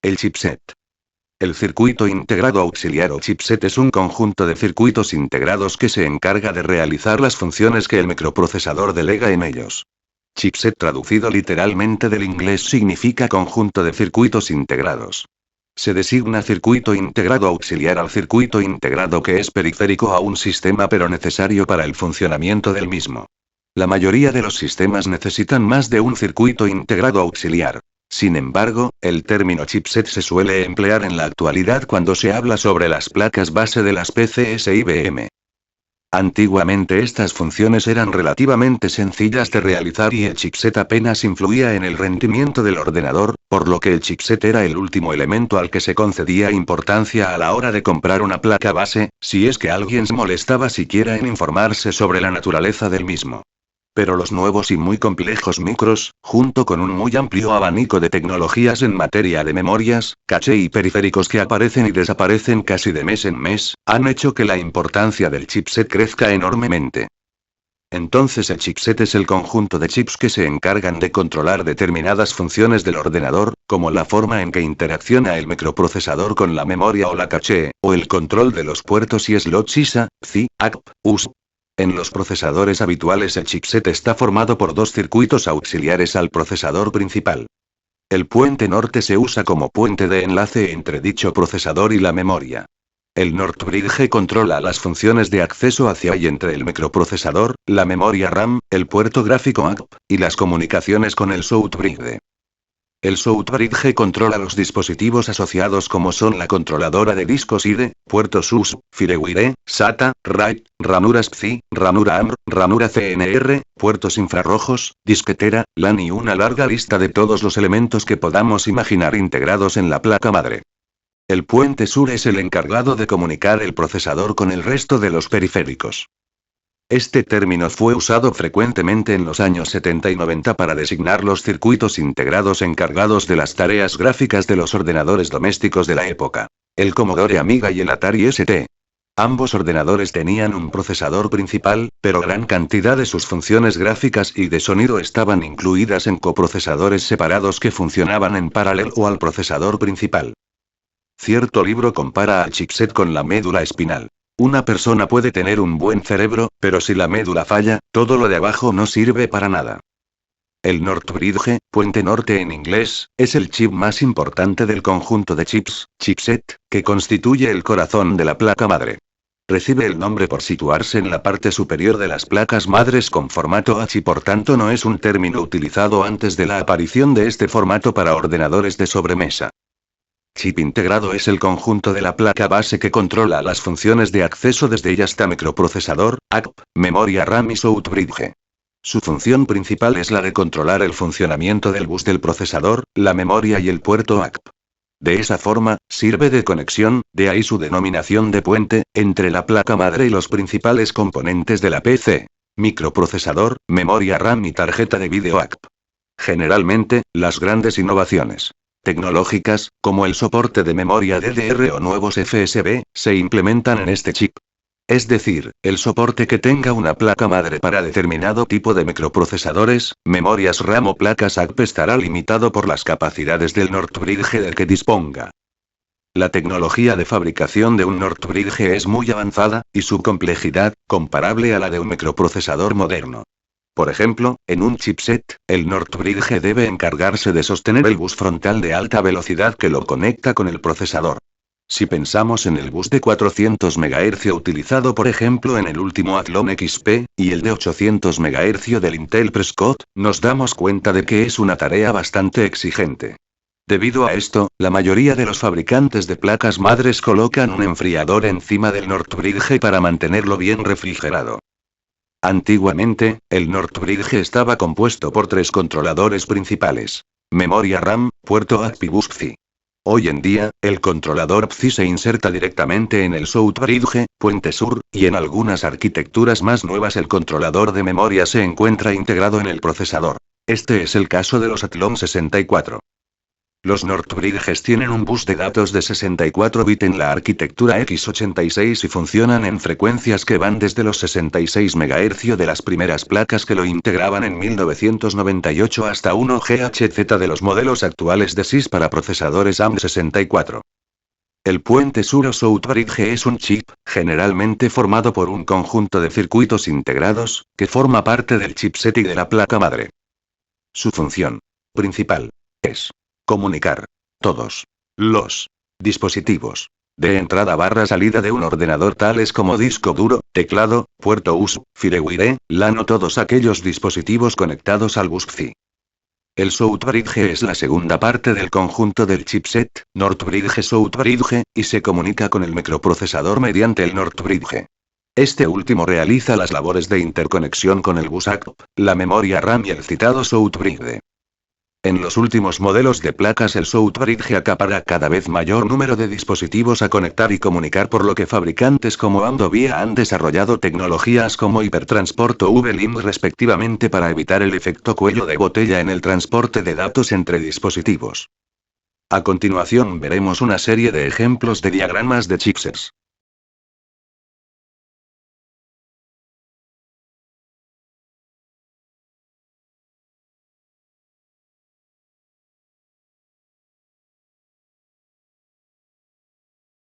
El chipset. El circuito integrado auxiliar o chipset es un conjunto de circuitos integrados que se encarga de realizar las funciones que el microprocesador delega en ellos. Chipset traducido literalmente del inglés significa conjunto de circuitos integrados. Se designa circuito integrado auxiliar al circuito integrado que es periférico a un sistema pero necesario para el funcionamiento del mismo. La mayoría de los sistemas necesitan más de un circuito integrado auxiliar. Sin embargo, el término chipset se suele emplear en la actualidad cuando se habla sobre las placas base de las PCs IBM. Antiguamente estas funciones eran relativamente sencillas de realizar y el chipset apenas influía en el rendimiento del ordenador, por lo que el chipset era el último elemento al que se concedía importancia a la hora de comprar una placa base, si es que alguien se molestaba siquiera en informarse sobre la naturaleza del mismo. Pero los nuevos y muy complejos micros, junto con un muy amplio abanico de tecnologías en materia de memorias, caché y periféricos que aparecen y desaparecen casi de mes en mes, han hecho que la importancia del chipset crezca enormemente. Entonces el chipset es el conjunto de chips que se encargan de controlar determinadas funciones del ordenador, como la forma en que interacciona el microprocesador con la memoria o la caché, o el control de los puertos y slots ISA, PCI, ACP, USB. En los procesadores habituales el chipset está formado por dos circuitos auxiliares al procesador principal. El puente norte se usa como puente de enlace entre dicho procesador y la memoria. El North Bridge controla las funciones de acceso hacia y entre el microprocesador, la memoria RAM, el puerto gráfico ACP, y las comunicaciones con el South Bridge. El South Bridge controla los dispositivos asociados como son la controladora de discos IDE, puertos USB, Firewire, SATA, RAID, ranuras PCI, ranura AMR, ranura CNR, puertos infrarrojos, disquetera, LAN y una larga lista de todos los elementos que podamos imaginar integrados en la placa madre. El puente sur es el encargado de comunicar el procesador con el resto de los periféricos. Este término fue usado frecuentemente en los años 70 y 90 para designar los circuitos integrados encargados de las tareas gráficas de los ordenadores domésticos de la época. El Commodore Amiga y el Atari ST. Ambos ordenadores tenían un procesador principal, pero gran cantidad de sus funciones gráficas y de sonido estaban incluidas en coprocesadores separados que funcionaban en paralelo al procesador principal. Cierto libro compara al chipset con la médula espinal. Una persona puede tener un buen cerebro, pero si la médula falla, todo lo de abajo no sirve para nada. El North Bridge, puente norte en inglés, es el chip más importante del conjunto de chips, chipset, que constituye el corazón de la placa madre. Recibe el nombre por situarse en la parte superior de las placas madres con formato H y por tanto no es un término utilizado antes de la aparición de este formato para ordenadores de sobremesa. Chip integrado es el conjunto de la placa base que controla las funciones de acceso desde y hasta microprocesador, ACP, memoria RAM y South Bridge. Su función principal es la de controlar el funcionamiento del bus del procesador, la memoria y el puerto ACP. De esa forma, sirve de conexión, de ahí su denominación de puente, entre la placa madre y los principales componentes de la PC. Microprocesador, memoria RAM y tarjeta de vídeo ACP. Generalmente, las grandes innovaciones tecnológicas, como el soporte de memoria DDR o nuevos FSB, se implementan en este chip. Es decir, el soporte que tenga una placa madre para determinado tipo de microprocesadores, memorias RAM o placas ACP estará limitado por las capacidades del North Bridge del que disponga. La tecnología de fabricación de un North Bridge es muy avanzada, y su complejidad, comparable a la de un microprocesador moderno. Por ejemplo, en un chipset, el North Bridge debe encargarse de sostener el bus frontal de alta velocidad que lo conecta con el procesador. Si pensamos en el bus de 400 MHz utilizado por ejemplo en el último Athlon XP, y el de 800 MHz del Intel Prescott, nos damos cuenta de que es una tarea bastante exigente. Debido a esto, la mayoría de los fabricantes de placas madres colocan un enfriador encima del North Bridge para mantenerlo bien refrigerado. Antiguamente, el North Bridge estaba compuesto por tres controladores principales: memoria RAM, puerto ACP y bus PCI. Hoy en día, el controlador PCI se inserta directamente en el South Bridge, puente sur, y en algunas arquitecturas más nuevas el controlador de memoria se encuentra integrado en el procesador. Este es el caso de los Athlon 64. Los Northbridges tienen un bus de datos de 64 bits en la arquitectura x86 y funcionan en frecuencias que van desde los 66 MHz de las primeras placas que lo integraban en 1998 hasta 1 GHz de los modelos actuales de SIS para procesadores ARM64. El puente Sur-South Bridge es un chip, generalmente formado por un conjunto de circuitos integrados, que forma parte del chipset y de la placa madre. Su función principal es comunicar todos los dispositivos de entrada barra salida de un ordenador tales como disco duro, teclado, puerto USB, FireWire, LAN o todos aquellos dispositivos conectados al bus Wi-Fi. El South Bridge es la segunda parte del conjunto del chipset, Northbridge-South Bridge, y se comunica con el microprocesador mediante el Northbridge. Este último realiza las labores de interconexión con el bus ACP, la memoria RAM y el citado South Bridge. En los últimos modelos de placas el South Bridge acapara cada vez mayor número de dispositivos a conectar y comunicar, por lo que fabricantes como Amdovia han desarrollado tecnologías como Hipertransport o VLIM respectivamente para evitar el efecto cuello de botella en el transporte de datos entre dispositivos. A continuación veremos una serie de ejemplos de diagramas de chipsets.